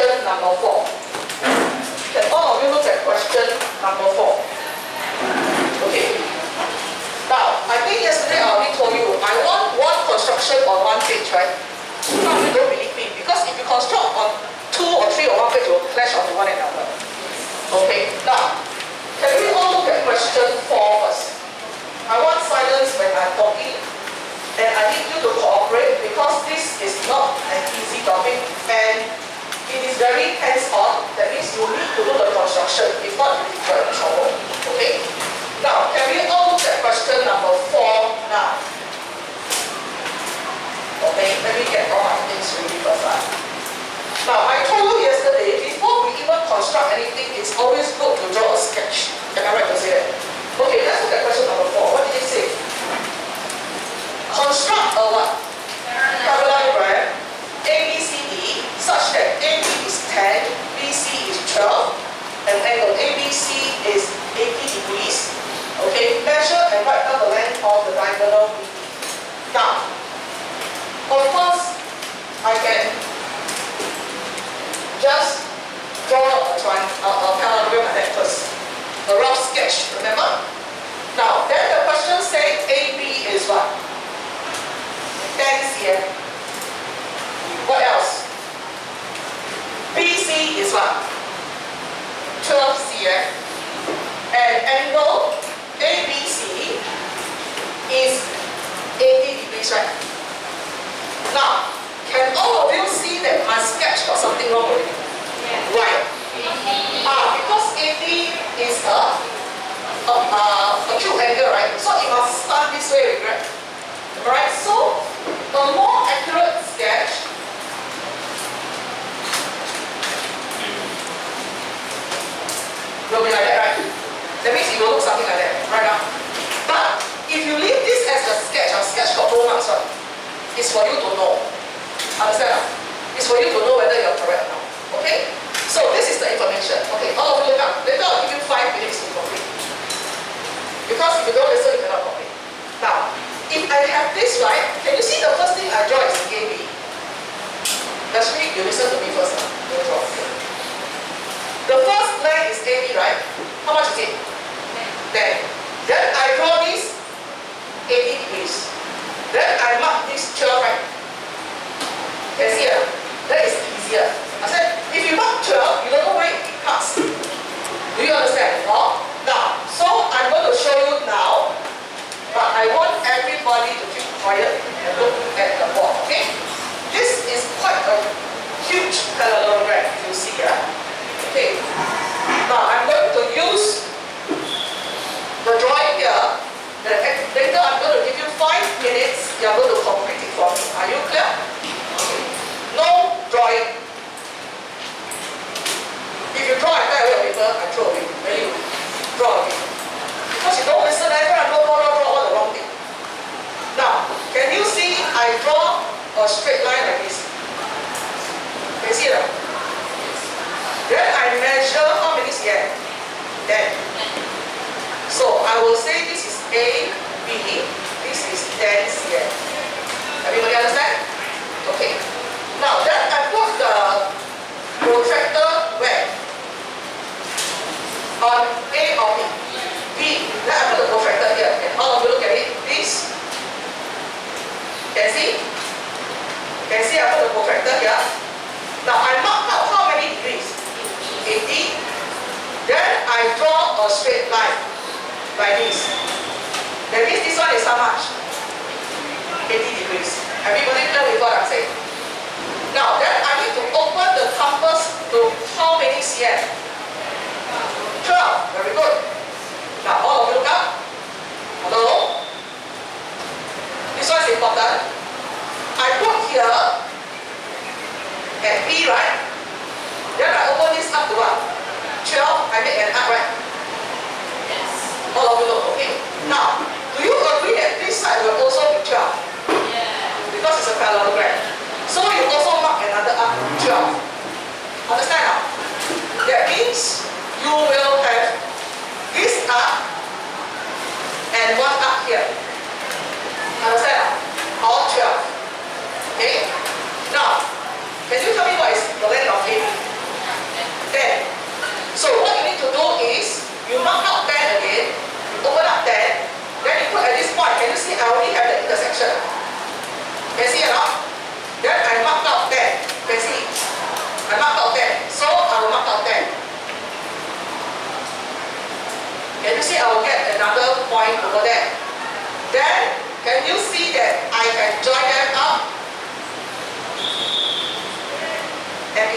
question number 4. Can all of you look at question number 4? Okay. Now, I think yesterday I already told you, I want one construction on one page, right? Some of you don't believe me, because if you construct on 2 or 3 or 1 page, it will clash onto one another. Okay, now, can we all look at question 4 first? I want silence when I'm talking, and I need you to cooperate, because this is not an easy topic, and it is very hands-on. That means you need to do the construction, if not you will get in trouble. Okay? Now, can we all look at question number 4 now? Okay, let me get all my things ready first. Now, I told you yesterday, before we even construct anything, it's always good to draw a sketch. Am I right to say that? Okay, let's look at question number 4. What did it say? Construct a what? Parallelogram ABCD such that AB is 10, BC is 12, and angle ABC is 80 degrees. Okay, measure and write down the length of the diagonal BD. Now, of course, I can just draw a parallelogram like that first. A rough sketch, remember? Now, then the question says AB is what? 10 cm. What else? BC is what? 12 cm. And angle ABC is 80 degrees, right? Now, can all of you see that my sketch got something wrong with it? Yeah. Right. Because 80 is a acute angle, right? So it must start this way, right? Alright, so a more accurate sketch will be like that, right? That means it will look something like that, right now. But if you leave this as a sketch got 4 marks, right? It's for you to know. Understand? It's for you to know whether you're correct or not. Okay? So this is the information. Okay, all of you look up. Later I'll give you 5 minutes to complete. Because if you don't listen, you cannot complete. Now, if I have this right, can you see the first thing I draw is AB? That's me, you listen to me first. Don't draw. The first line is AB, right? How much is it? 10. Then I draw this 80 degrees. Then I mark this 12, right? Can you see it? That is easier. I said, if you mark 12, you don't know where it cuts. Do you understand? No? Now, so I'm going to show you now, but I want everybody to keep quiet and look at the board, okay? This is quite a huge parallelogram, you see here. Okay. Now, I'm going to use the drawing here. Later, I'm going to give you 5 minutes. You're going to complete it for me. Are you clear? Okay. No drawing. If you draw and tear away your paper, I throw away. Then you draw again. Because you don't listen, I draw all the wrong thing. Now, can you see I draw a straight line like this? Can you see it? Then I measure how many cm? 10. So I will say this is A, B, this is 10 cm. Everybody understand? Okay. Now then I put the protractor where? On A or B? B. Then I put the protractor here. And all of you look at it. This. Can you see? Can you see I put the protractor here? Now I mark out how many degrees? 80. Then I draw a straight line like this. That means this one is how much? 80 degrees. Everybody clear with what I'm saying? Now then I need to open the compass to how many cm? 12. Very good. Now all of you look up. Hello? This one is important. I put here at B, right? Then I open this up to what? 12. I make an arc, right? Yes. All of you look, okay? Now, do you agree that this side will also be 12? Yeah. Because it's a parallelogram.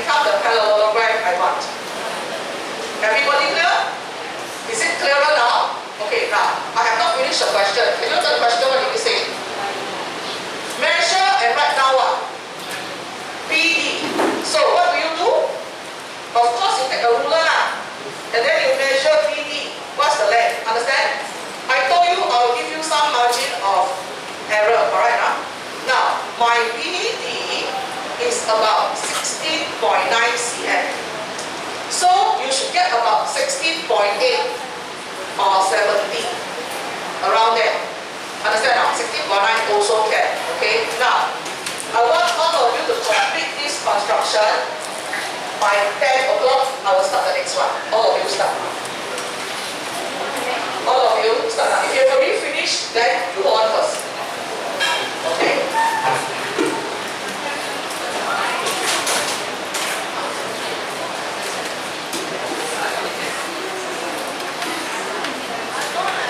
become the parallelogram I want. Everybody clear? Is it clearer now? Okay, now, I have not finished the question. Can you answer the question? What did you say? Measure and write down what? BD. So, what do you do? Of course, you take a ruler and then you measure BD. What's the length? Understand? I told you I'll give you some margin of error, alright now? Now, my BD is about 16.9 cm. So, you should get about 16.8 or 17. Around there. Understand now? 16.9 also can. Okay? Now, I want all of you to complete this construction. By 10 o'clock, I will start the next one. All of you start. All of you start now. If you have already finished, then you go on first. Okay?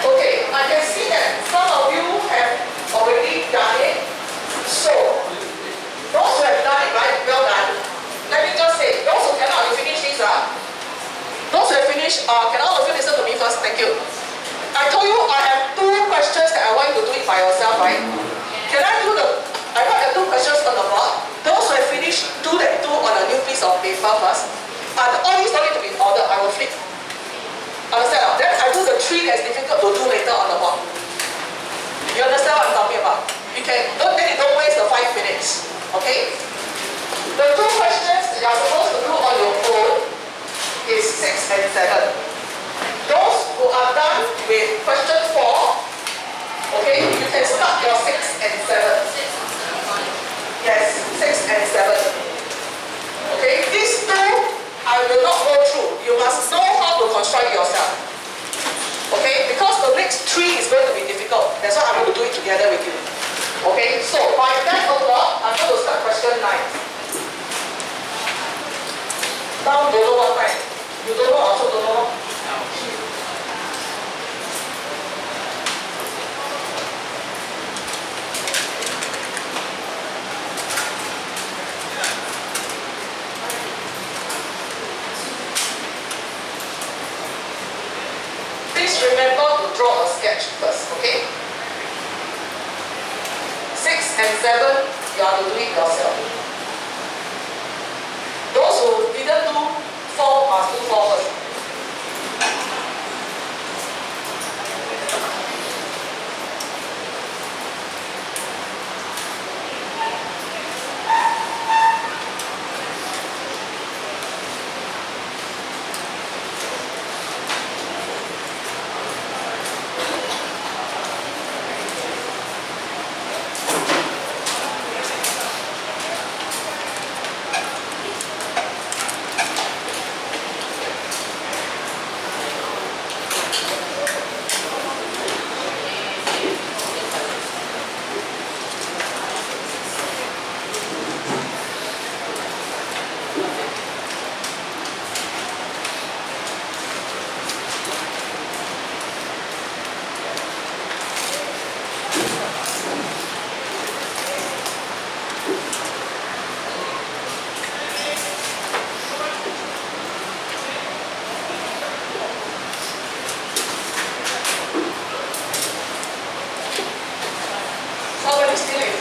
Okay, I can see that some of you have already done it. So, those who have done it, right, well done. Let me just say, those who cannot, you finish this, those who have finished, can all of you listen to me first? Thank you. I told you I have 2 questions that I want you to do it by yourself, right? Can I write the 2 questions on the board? Those who have finished, do that 2 on a new piece of paper first. All these don't need to be in order, I will flip. Understand? Then I do the 3 that's difficult to do later on the board. You understand what I'm talking about? You can, don't waste the 5 minutes. Okay? The 2 questions that you are supposed to do on your own is 6 and 7. Those who are done with question 4, okay, you can start your 6 and 7. Yes, 6 and 7. Okay, these 2 I will not go through. You must know how to construct yourself. Okay, because the next 3 is going to be difficult. That's why I'm going to do it together with you. Okay, so by 10 o'clock, I'm going to start question 9. Now don't know what time. You don't know, also don't know. Please remember to draw a sketch first, okay? 6 and 7, you have to do it yourself. Those who didn't do 4 must do 4 first.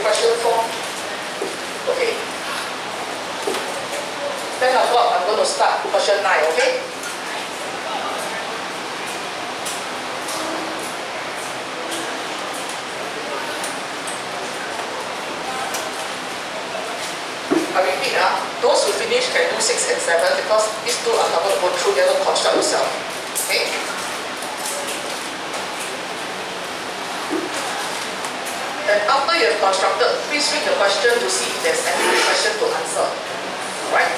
Question 4. Okay. 10 o'clock, I'm going to start question 9, okay? I repeat, those who finish can do 6 and 7 because these 2 are not going to go through, they don't construct yourself. Okay? And after you have constructed, please read the question to see if there's any question to answer. Alright?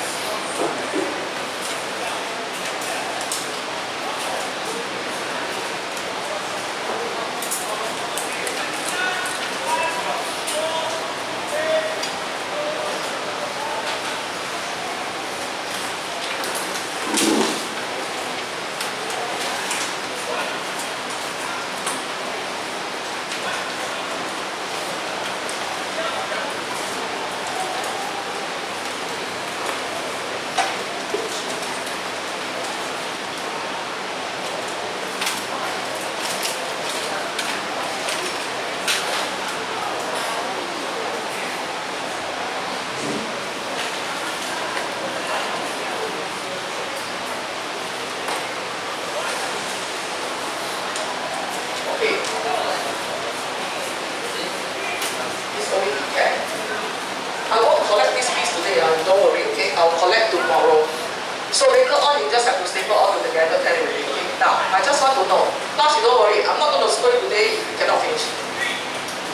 So later on, you just have to staple all together, can you really? Okay? Now, I just want to know. Plus, you don't worry, I'm not going to scold you today if you cannot finish.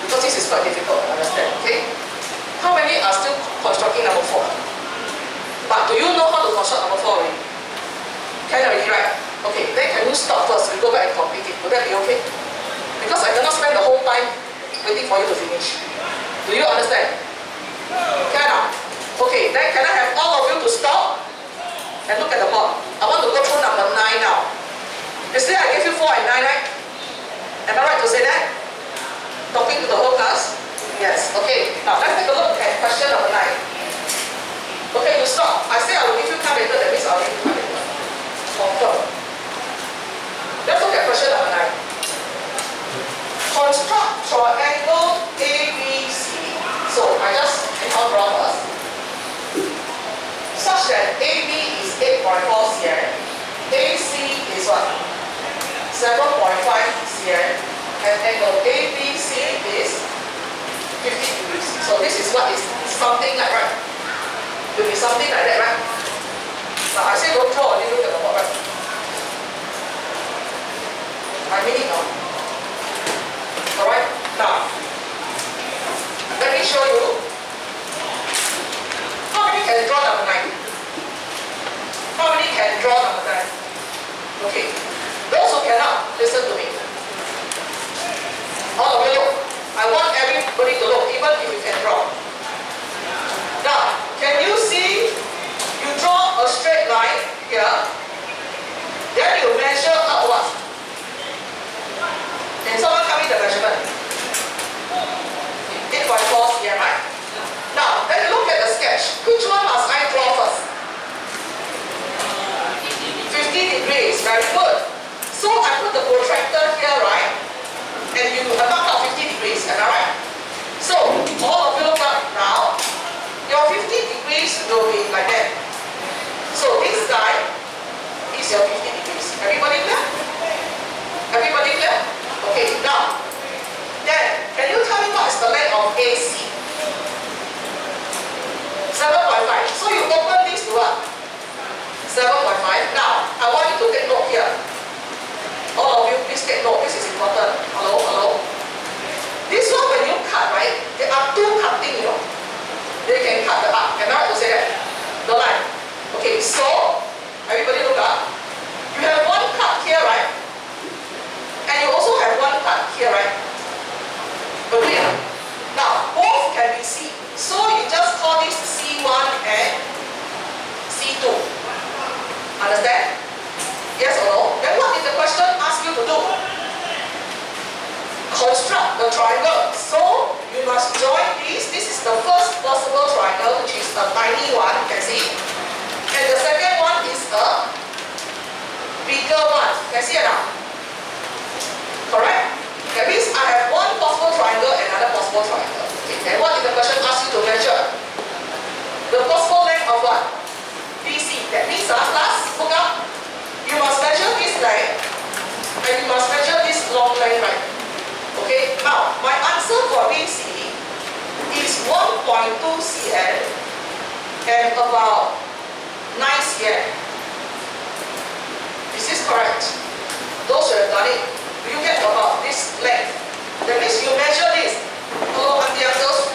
Because this is quite difficult, understand, okay? How many are still constructing number 4? But do you know how to construct number 4 already? Can already, right? Okay, then can you stop first? We go back and complete it. Would that be okay? Because I cannot spend the whole time waiting for you to finish. Do you understand? Cannot. Okay, then can I have all of you to stop and look at the board? I want to go through number 9 now. Yesterday I gave you 4 and 9, right? Am I right to say that? Talking to the whole class? Yes. Okay. Now let's take a look at question number 9. Okay, you stop. I say I will give you time later, that means I will give you time later. Confirm. Let's look at question number 9. Construct triangle ABC. So I just draw first. Such that AB is 8.4 cm, AC is what? 7.5 cm, and angle ABC is 50 degrees. So this is what is something like, right? Will be something like that, right? Now I say don't draw, only look at the board, right? I mean it now. Alright? Now, let me show you. How many can draw number 9? How many can draw number 9? Okay. Those who cannot, listen to me. All of you look. I want everybody to look, even if you can draw. Now, can you see? You draw a straight line here. Then you measure up what? Can someone tell me the measurement? 8.4 cm, right? Now, then look at the sketch. Which one must I draw first? 50 degrees, very good. So I put the protractor here, right? And you mark out 50 degrees, am I right? So, all of you look up now. Your 50 degrees will be like that. So this guy is your 50 degrees. Everybody clear? Everybody clear? Okay, now, then, can you tell me what is the length of AC? 7.5. So you open this to what? 7.5. Now, I want you to take note here. All of you, please take note. This is important. Hello, hello. This one, when you cut, right? There are 2 cutting, you know. They can cut the arc. Am I right to say that? The line. Okay, so, everybody look up. You have 1 cut here, right? And you also have 1 cut here, right? Okay. Now, both can be seen. So you just call this C1 and C2. Understand? Yes or no? Then what did the question ask you to do? Construct the triangle. So you must join these. This is the first possible triangle, which is a tiny one, you can see. And the second one is a bigger one. Can see it now? Correct? That means I have 1 possible triangle and another possible triangle. Okay, and what did the question ask you to measure? The possible length of what? BC. That means class, look up. You must measure this length and you must measure this long length, right? Okay, now my answer for BC is 1.2 cm and about 9 cm. Is this correct? Those who have done it, do you get about this length? That means you measure this. Hello, auntie, uncles.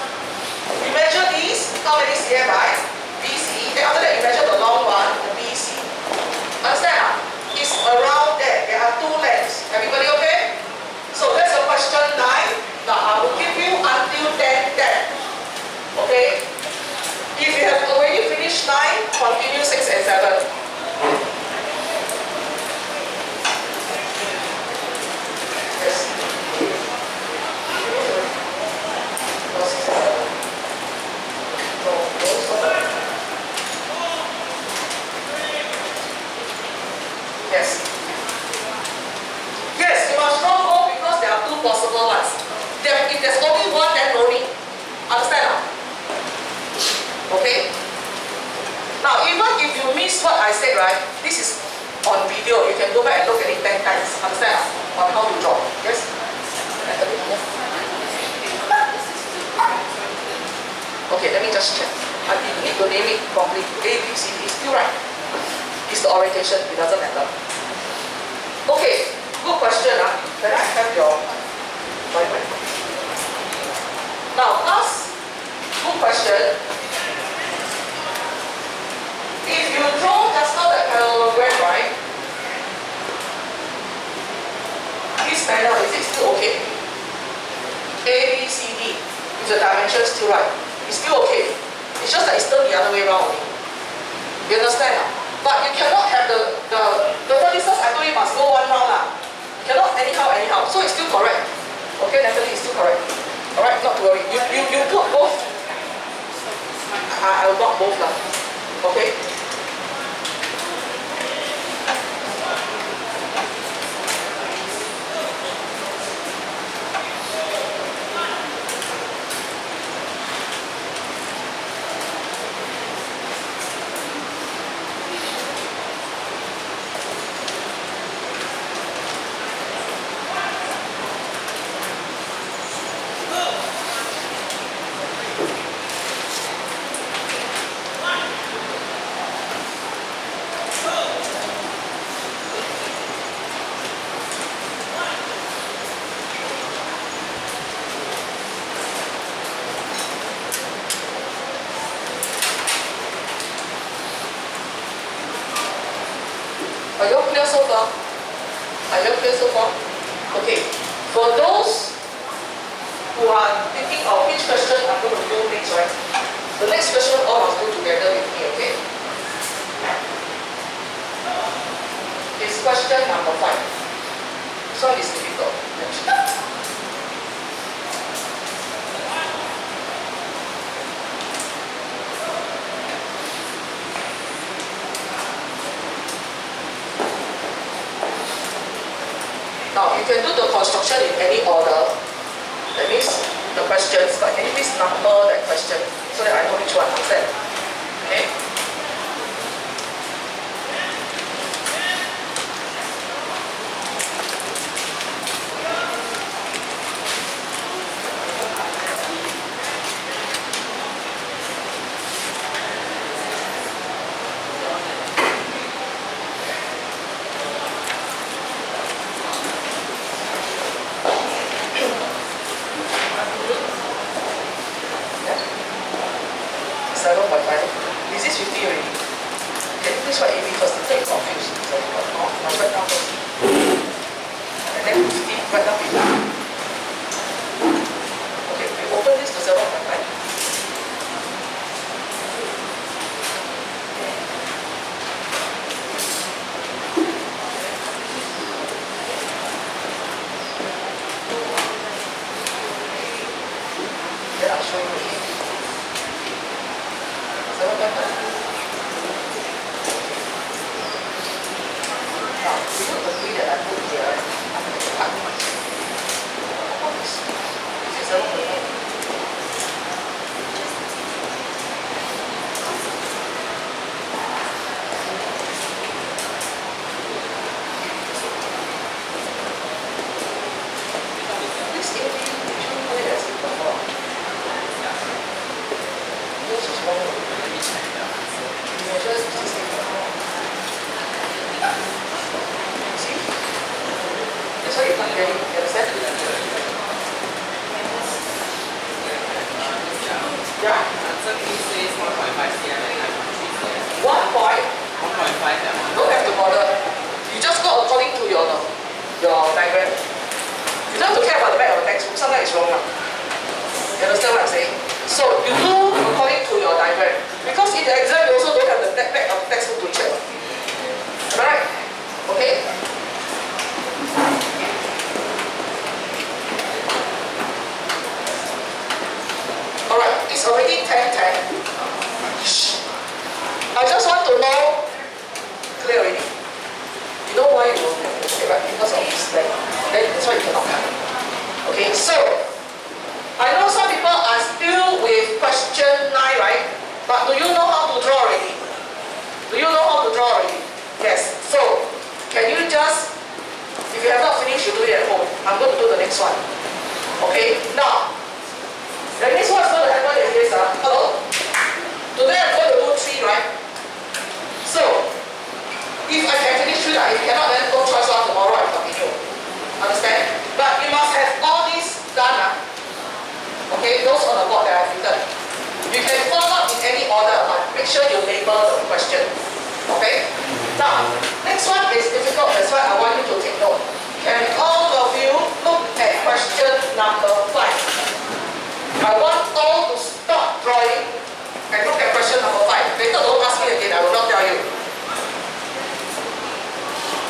You measure these, how many cm, right? BC. Then after that, you measure the long one, the BC. Understand? It's around there. There are 2 lengths. Everybody okay? So that's a question 9. Now I will give you until 10, 10. Okay? If you have already finished 9, continue 6 and 7. Yes. Yes, you must draw both because there are 2 possible ones. If there's only one, then no need. Understand now? Okay? Now, even if you miss what I said, right? This is on video. You can go back and look at it 10 times. Understand now? On how to draw. Yes? Okay, let me just check. I need to name it properly. A, B, C, D. Still right. It's the orientation, it doesn't matter. Okay, good question. Can I have your diagram? Now, last good question. If you draw just now the parallelogram, right? This panel, is it still okay? A, B, C, D. If the dimension is still right, it's still okay. It's just that it's turned the other way around. You understand? But you cannot have the vertices, I told you must go one round. You cannot anyhow. So it's still correct. Okay, Natalie, it's still correct. Alright, not to worry. You put both. I will mark both. Okay? Are you all clear so far? Are you all clear so far? Okay. For those who are thinking of which question I'm going to do next, right? The next question all must do together with me, okay? It's question number 5. This one is difficult. Now, you can do the construction in any order. That means the questions, but can you please number that question so that I know which one to answer? Okay? Is this 50 already? Okay, please write AB first. Later you confused. So must write down first. And then 50, write down 50. Okay, we open this to 0.5. Then I'll show you again. 0.5. Now, you don't agree that I put here, I'm going to cut. What is this? Is 0.5? This AB, did you put it as it before? This is wrong. You measure 66 before. See? That's why you can't get it. You understand? Yeah. Answer key says 1.5 cm and 1.3 cm. 1 point. 1.5 cm. Don't have to bother. You just go according to your diagram. You don't have to care about the back of the textbook. Sometimes it's wrong. You understand what I'm saying? So you do according to your diagram. Because in the exam you also don't have the back of the textbook to check. Am I right? Okay? Alright, it's already 10:10. I just want to know, clear already? You know why you don't have to say, right? Because of this thing. Then that's why you cannot cut. Okay, so I know some people are still with question 9, right? But do you know how to draw already? Do you know how to draw already? Yes. So, can you just, if you have not finished, you do it at home. I'm going to do the next one. Okay? Now, the next what's going to happen is this. Hello? Today I'm going to do 3, right? So, make sure you label the question. Okay? Now, next one is difficult, that's why I want you to take note. Can all of you look at question number 5? I want all to stop drawing and look at question number 5. Later don't ask me again, I will not tell you.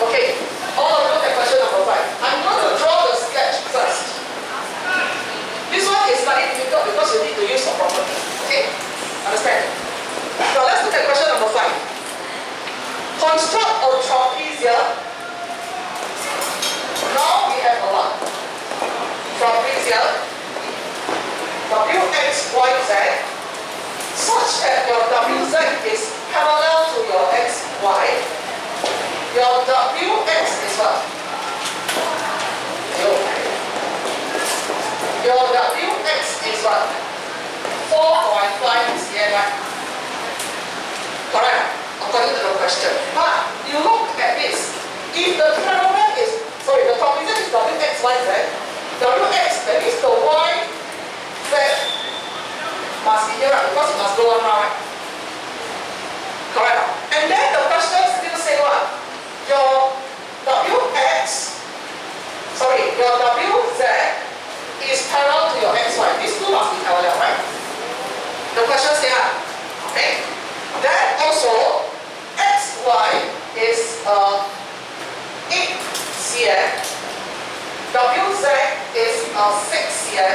Okay, all of you look at question number 5. I'm going to draw the sketch first. This one is slightly difficult because you need to use a property. Okay? Understand? So let's look at question number 5. Construct a trapezium. Now we have a what? Trapezium. Wx, y, z. Such that your wz is parallel to your xy. Your wx is what? Your wx is what? 4.5 cm, right? Correct? According to the question. But you look at this. If the parallel is, sorry, the trapezium is wx, y, z. Wx, that means the y, z must be here, right? Because it must go one round, right? Correct? And then the question still say what? Your wx, sorry, your wz is parallel to your xy. These two must be parallel, right? The question say okay? Then also, xy is 8 cm, wz is 6 cm,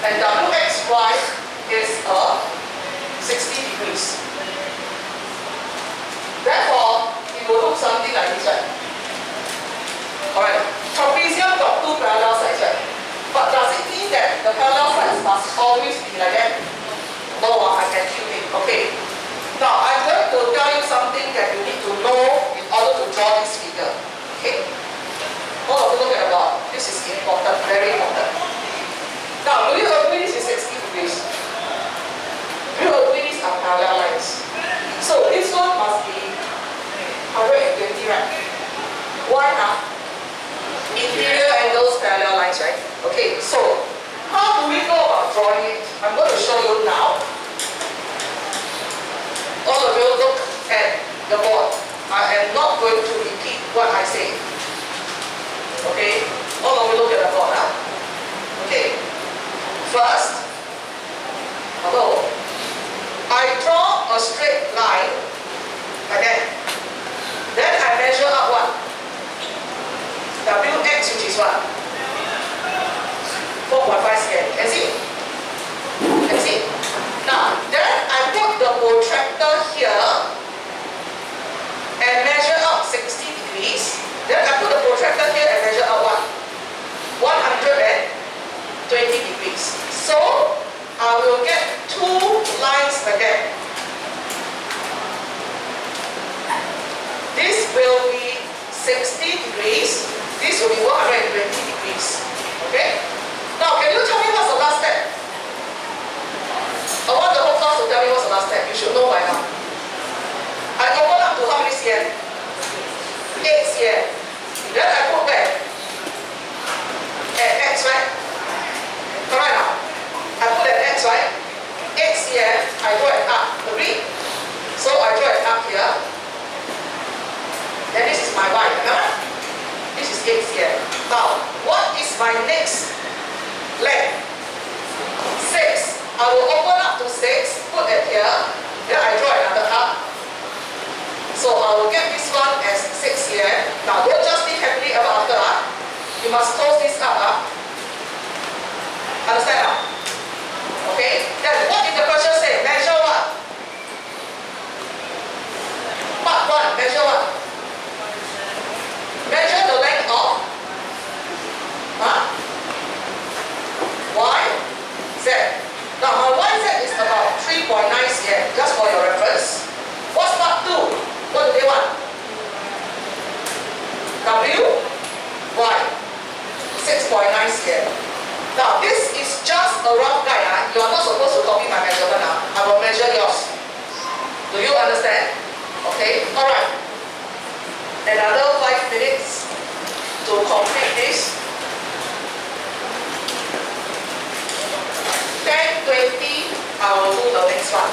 and wxy is 60 degrees. Therefore, it will look something like this, right? Alright, trapezium got two parallel sides, right? But does it mean that the parallel sides must always be like that? No, I can tell you. Okay. Now, I'm going to tell you something that you need to know in order to draw this figure. Okay? All of you look at the board. This is important, very important. Now, do you agree this is 60 degrees? Do you agree these are parallel lines? So, this one must be 120, right? Why not? Interior angles, parallel lines, right? Okay, so how do we go about drawing it? I'm going to show you now. All of you look at the board. I am not going to repeat what I say. Okay? All of you look at the board. Okay. First, hello. I draw a straight line like that. Then I measure up what? Wx, which is what? 4.5 cm. Can see? Can see? Now, then I put the protractor here and measure up 60 degrees. Then I put the protractor here and measure up what? 120 degrees. So, I will get two lines like that. This will be 60 degrees. This will be 120 degrees. Okay? Now, can you tell me what's the last step? I want the whole class to tell me what's the last step. You should know by now. I open up to how many cm? 8 cm. Then I put back at x, right? Correct now? I put at x, right? 8 cm, I draw it up. Agree? So I draw it up here. Then this is my y, remember? This is 8 cm. Now, what is my next length? 6. I will open up to 6, put it here. Then I draw another up. So I will get this one as 6 cm. Now, don't just think happily ever after. You must close this up. Understand now? Okay? Then what did the question say? Measure what? Part 1. Measure what? Measure the length of y, z. Now my yz is about 3.9 cm, just for your reference. What's part 2? What do they want? W, y, 6.9 cm. Now this is just a rough guide. You are not supposed to copy my measurement now. I will measure yours. Do you understand? Okay? Alright. Another 5 minutes to complete this. 10:20, I will do the next one.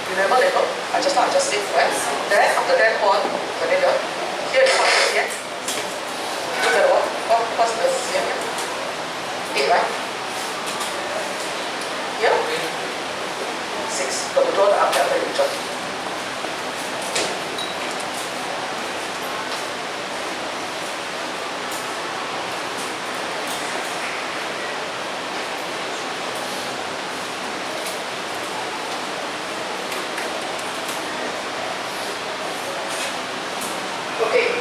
Remember level? I just said, right? Then after that one, here is what is here. Look at what's the CM here? 8, right? Here? 6. Got to draw the up there, very good. Okay.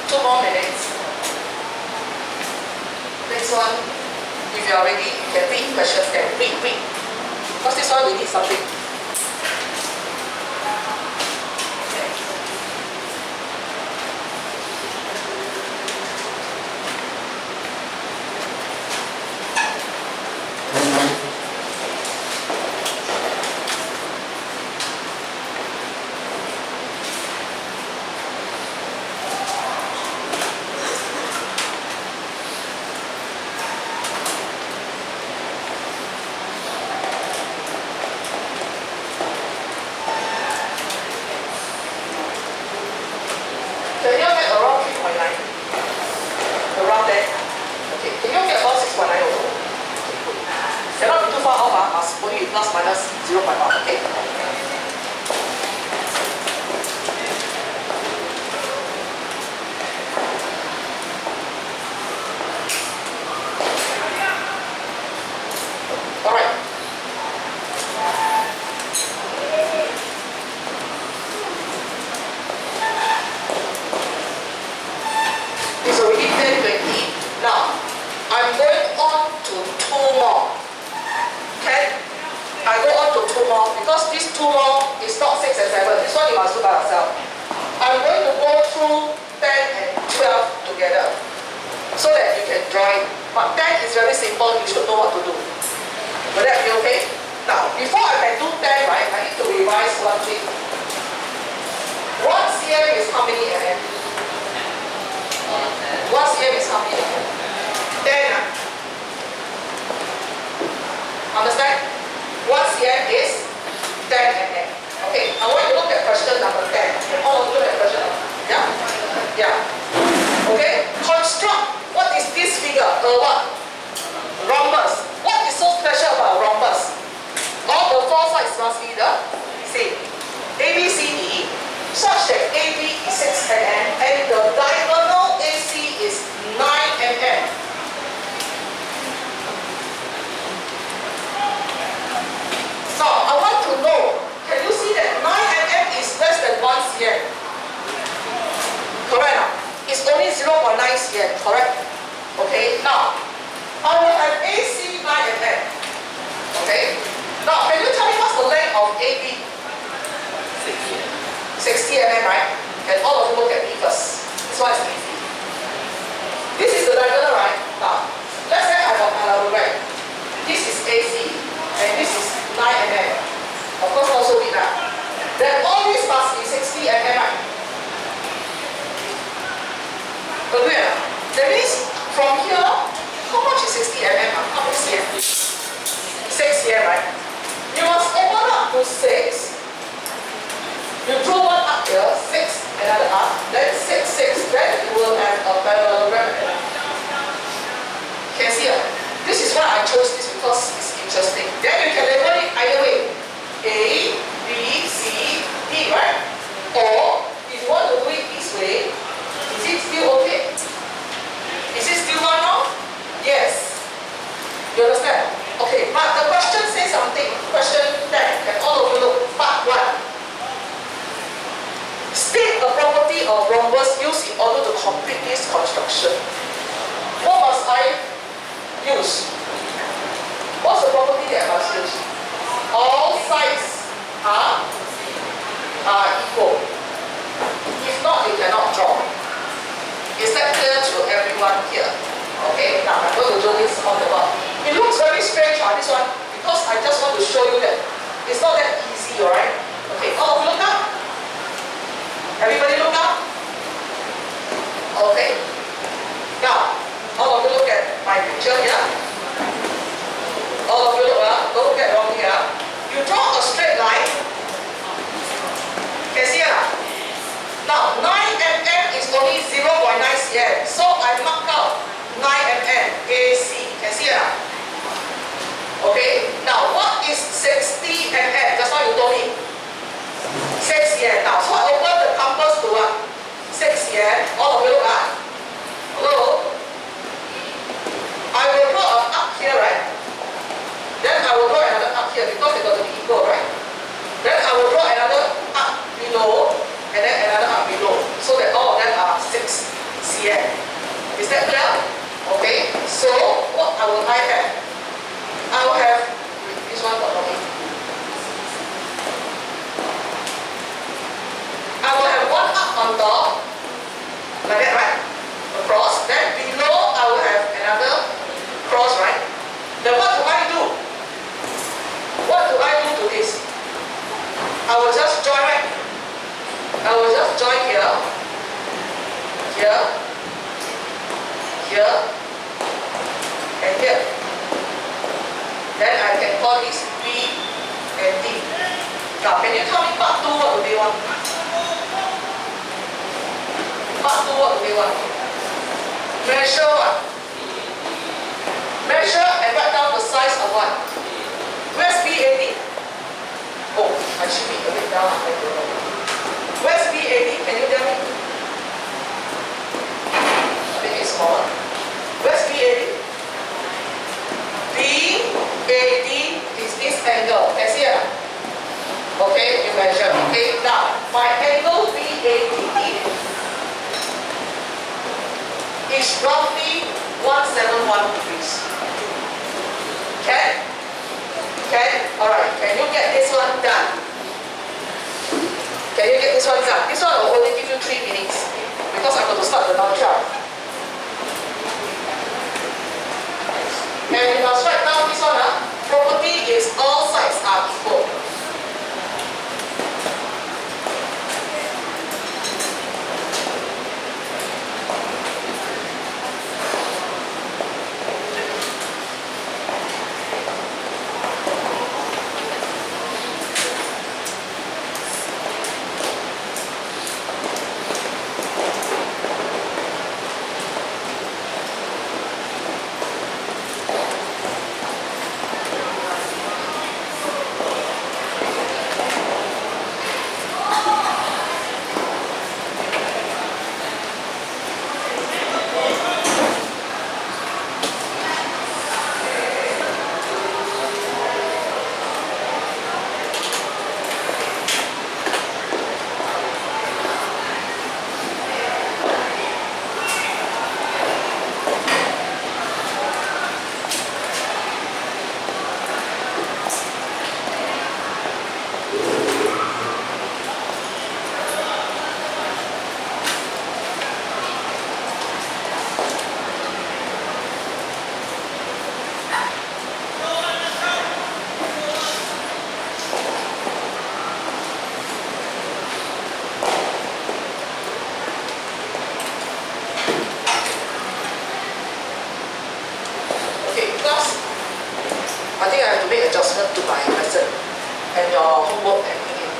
2 more minutes. Next one, if you are ready, you can read questions and read. Because this one we need something. Can you get around 3.9? Around there? Okay. Can you get about 6.9 also? Cannot be too far off, must only plus minus 0.1, okay? Alright. It's already 10:20. Now, I'm going on to 2 more. Okay? I go on to 2 more because these 2 more is not 6 and 7. This one you must do by yourself. I'm going to go through 10 and 12 together so that you can draw it. But 10 is very simple, you should know what to do. Will that be okay? Now, before I can do 10, right, I need to revise one thing. 1 cm is how many mm? 1 cm is how many mm? 10. Understand? 1 cm is 10 mm. Okay, I want you to look at question number 10. All of you look at question number 10. Yeah? Yeah. Okay? Construct. What is this figure? What? Rhombus. What is so special about rhombus? All the 4 sides must be the same. A, B, C, D, such that AB is 6 mm and the diagonal AC is 9 mm. Now, I want to know, can you see that 9 mm is less than 1 cm? Correct now? It's only 0.9 cm, correct? Okay, now, I will have AC 9 mm. Okay? Now, can you tell me what's the length of AB? 60 mm, right? And all of you look at me first. This one is easy. This is the diagonal, right? Now, let's say I got parallelogram. This is AC, and this is 9 mm. Of course, also be that. Then all this must be 60 mm, right? Agree? That means from here, how much is 60 mm? How many cm? 6 cm, right? You must open up to 6. You draw one up here, 6, another up, then 6, 6, then you will have a parallelogram. Can see it? This is why I chose this because it's interesting. Then you can label it either way. A, B, C, D, right? Or, if you want to do it this way, is it still okay? Is it still one now? Yes. You understand? Okay, but the question says something. Question 10, and all of you look, part 1. State a property of rhombus used in order to complete this construction. What must I use? What's the property that I must use? All sides are equal. If not, you cannot draw. Is that clear to everyone here? Okay, now I'm going to do this on the board. It looks very strange on this one because I just want to show you that it's not that easy, alright? Okay, all of you look up. Everybody look up? Okay. Now, all of you look at my picture here. All of you look up. is 60 mm. Just now you told me. 6 here. Now, so I open the compass to what? 6 here. All of you look at. Hello? I will draw an arc here, right? Then I will draw another arc here because they got to be equal, right? Then I will draw another arc below and then another arc below. So that all of them are 6 cm. Is that clear? Okay. So what I will have? I will have this one for me. I will have one arc on top, like that, right? Across. Then below I will have another cross, right? Then what do I do? What do I do to this? I will just join, right? I will just join here, here, here, and here. Then I can call this B and D. Now, can you tell me part 2 what do they want? Part 2 what do they want? Measure what? Measure and write down the size of what? Where's BAD? Oh, I should be a bit down. Where's BAD? Can you tell me? I think it's smaller. Where's BAD? BAD is this angle. Can you see it? Okay, you measure. Okay, now my angle BAD is roughly 171 degrees. Okay? Okay? Alright, can you get this one done? Can you get this one done? This one will only give you 3 minutes because I'm going to start the number 12. And you must write down this one. Property is all sides are equal. To my lesson and your homework and everything.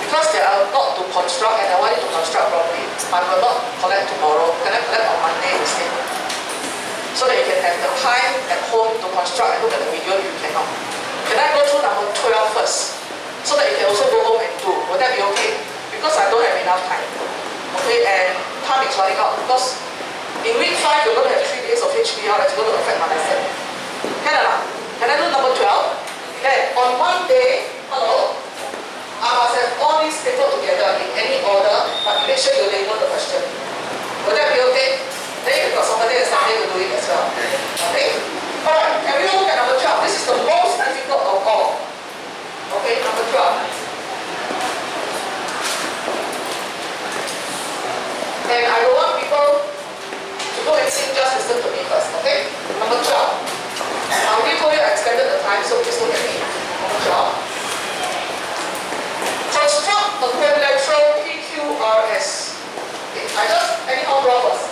Because they are not to construct and I want you to construct properly, I will not collect tomorrow. Can I collect on Monday instead? So that you can have the time at home to construct and look at the video you cannot. Can I go through number 12 first? So that you can also go home and do. Would that be okay? Because I don't have enough time. Okay, and time is running out. Because in week 5 you're going to have 3 days of HBR that's going to affect my lesson. Can I not? Can I do number 12? Then on one day, hello, I must have all these stapled together in any order, but make sure you label the question. Would that be okay? Then you've got somebody and Sunday to do it as well. Okay? Alright, can we look at number 12? This is the most difficult of all. Okay, number 12. And I don't want people to go and sing, just listen to me first, okay? Number 12. I already told you I extended the time, so please look at me. Number 12. Construct a quadrilateral PQRS. Okay, I just anyhow draw first.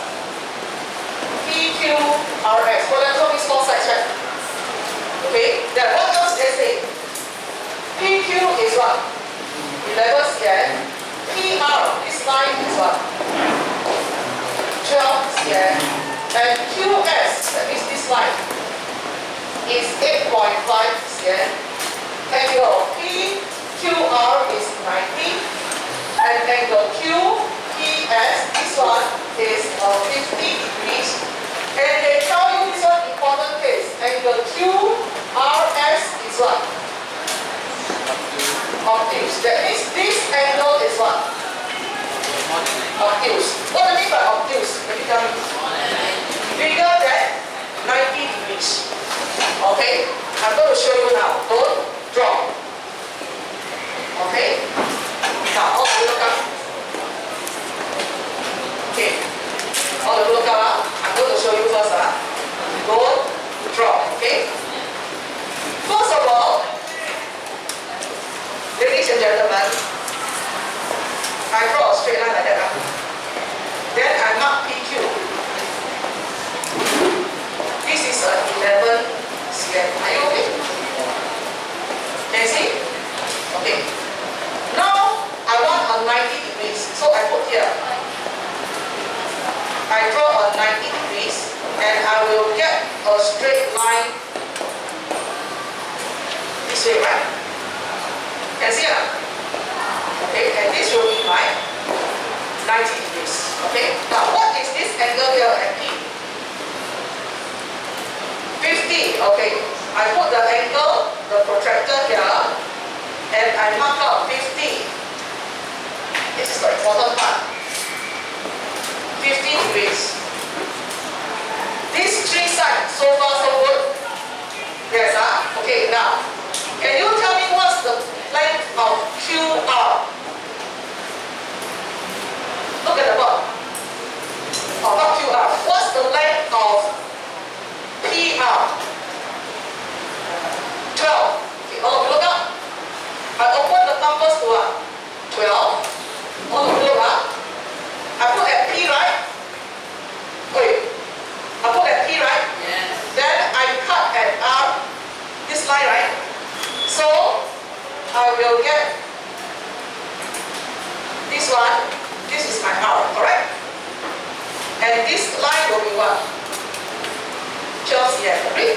PQRS. Quadrilateral means 4 sides, right? Okay, then what else they say? PQ is what? 11 cm. PR, this line is what? 12 cm. And QS, that means this line, is 8.5 cm. Angle PQR is 90, and angle QPS, this one is 50 degrees. And they tell you this one important case, angle QRS is what? Obtuse. That means this angle is what? Obtuse. What do you mean by obtuse? Can you tell me? Bigger than 90 degrees. Okay? I'm going to show you now. Don't draw. Okay? Now, all the look up. Okay. All the look up. I'm going to show you first. Don't draw. Okay? First of all, ladies and gentlemen, I draw a straight line like that. Then I mark PQ. This is 11 cm. Are you okay? Can you see? Okay. Now I want a 90 degrees. So I put here. I draw a 90 degrees and I will get a straight line this way, right? Can you see that? Okay, and this will be my 90 degrees. Okay, now what is this angle here at P? 50. Okay, I put the angle, the protractor here, and I mark out 50. This is the important part. 50 degrees. These three sides, so far so good. Yes, okay, now, can you tell me what's the length of QR? Look at the board. Oh, not QR. What's the length of PR? 12. Okay, all of you look up. I open the numbers to 12. All of you look up. I put at P, right? Wait. I put at P, right? Yes. Then I cut at R, this line, right? So I will get this one. This is my R, correct? And this line will be what? 12 cm, agree?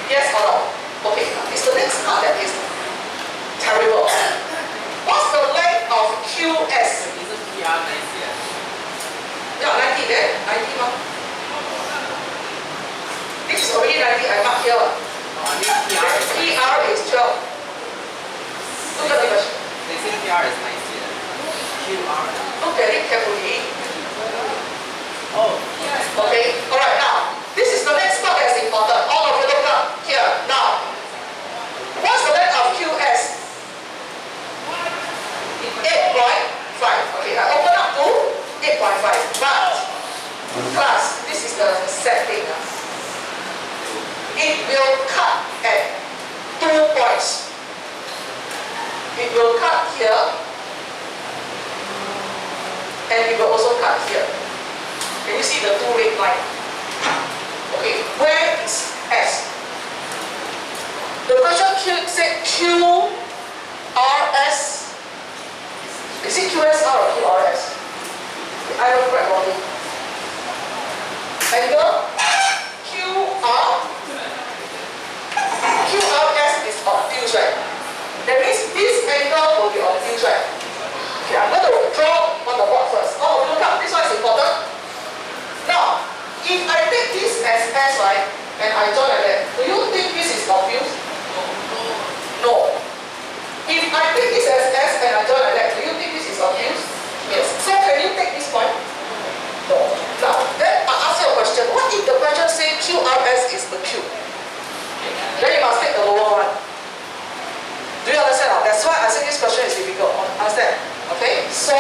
Yes or no? Okay, it's the next part that is terrible. What's the length of QS? This is PR 90. Yeah, 90 there, 90 more. This is already 90, I mark here. PR is 12. Look at the question. They say PR is 90. QR. Look at it carefully. Oh. Okay, alright, now, this is the next part that's important. All of you look up here. Now, what's the length of QS? 8.5. Okay, I open up to 8.5. But, class, this is the setting. It will cut at 2 points. It will cut here, and it will also cut here. Can you see the two red line? Okay, where is S? The question said QRS. Is it QSR or QRS? I will grab on it. Angle QRS is obtuse, right? That means this angle will be obtuse, right? Okay, I'm going to draw on the board first. Oh, look up, this one is important. Now, if I take this as S, right, and I join like that, do you think this is obtuse? No. If I take this as S and I join like that, do you think this is obtuse? Yes. So can you take this point? No. Now, then I ask you a question. What if the question says QRS is the Q? Then you must take the lower one. Do you understand? That's why I say this question is difficult. Understand? Okay? So,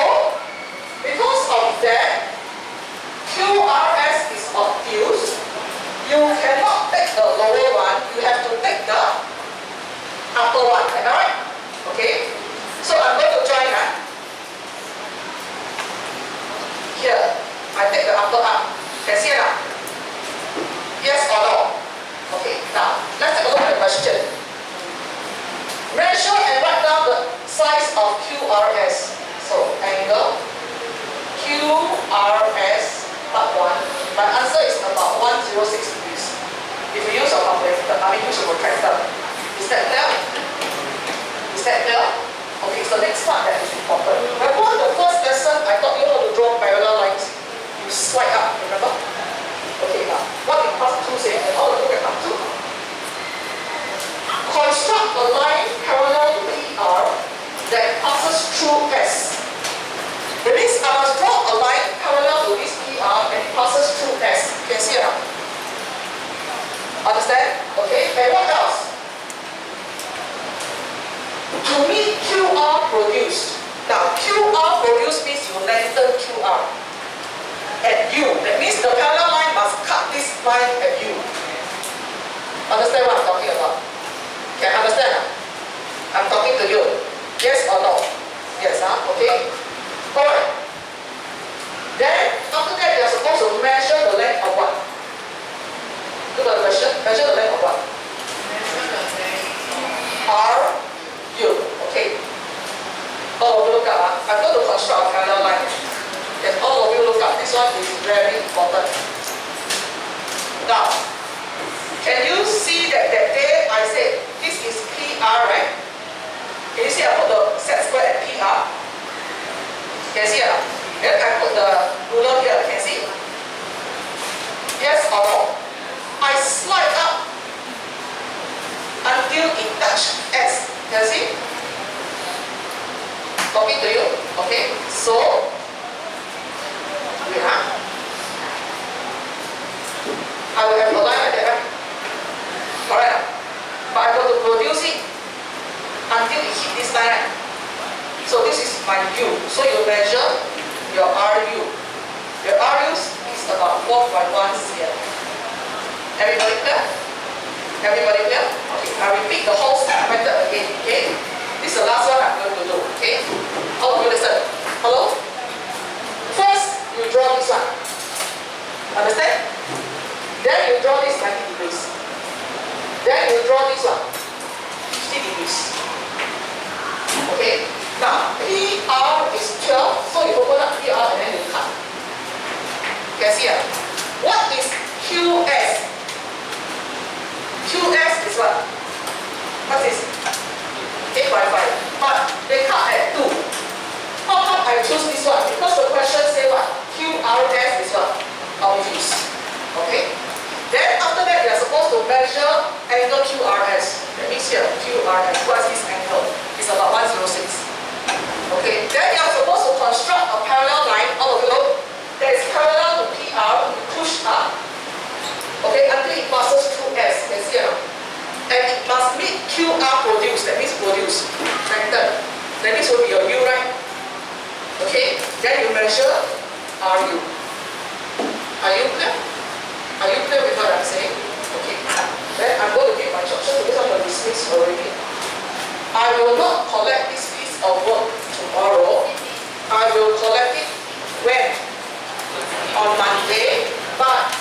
because of that, QRS is obtuse. You cannot take the lower one. You have to take the upper one. Am I right? Okay? So I'm going to join that. Here, I take the upper up. Can see it now? Yes or no? Okay, now, let's take a look at the question. Measure and write down the size of QRS. So, angle QRS part 1. My answer is about 106 degrees. If you use your calculator, use your protractor. Is that clear? a line parallel to PR that passes through S. That means I must draw a line parallel to this PR and it passes through S. Can you see it now? Understand? Okay, and what else? To meet QR produced. Now, QR produced means you lengthen QR at U. That means the parallel line must cut this line at U. Understand what I'm talking about? Can you understand? I'm talking to you. Yes or no? Yes, huh? Okay? Alright. Then, after that, they are supposed to measure the length of what? Look at the question. Measure the length of what? R, U. Okay. All of you look up. I'm going to construct a parallel line. And all of you look up. This one is very important. Now, can you see that day I said this is PR, right? Can you see I put the set square at PR? Can you see it? Then I put the ruler here. Can you see? Yes or no? I slide up until it touches S. Can you see? Talking to you. Okay. So, I will have a line like that, right? Correct? But I'm going to produce it until it hit this line, right? So this is my U. So you measure your RU. Your RU is about 4.1 cm. Everybody clear? Everybody clear? Okay, I repeat the whole method again, okay? This is the last one I'm going to do, okay? All of you listen. Hello? First, you draw this one. Understand? Then you draw this 90 degrees. Then you draw this one, 50 degrees. Okay? Now, PR is 12, so you open up PR and then you cut. Can you see it? What is QS? QS is what? What is 8.5. But they cut at 2. How come I choose this one? Because the question says what? QRS is what? Obtuse. Okay? Then after that, they are supposed to measure angle QRS. That means here, QRS. What is this angle? It's about 106. Okay? Then you are supposed to construct a parallel line, all of you look, that is parallel to PR, you push up. Okay? Until it passes through S. Can you see it? And it must meet QR produced. That means produce. Lengthen. That means will be your U, right? Okay? Then you measure RU. Are you clear? Are you clear with what I'm saying? Okay. Then I'm going to give my instruction because I'm dismissed already. I will not collect this piece of work tomorrow. I will collect it when? On Monday. But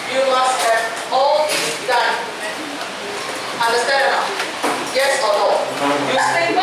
you must have all this done. Understand or not? Yes or no? You stay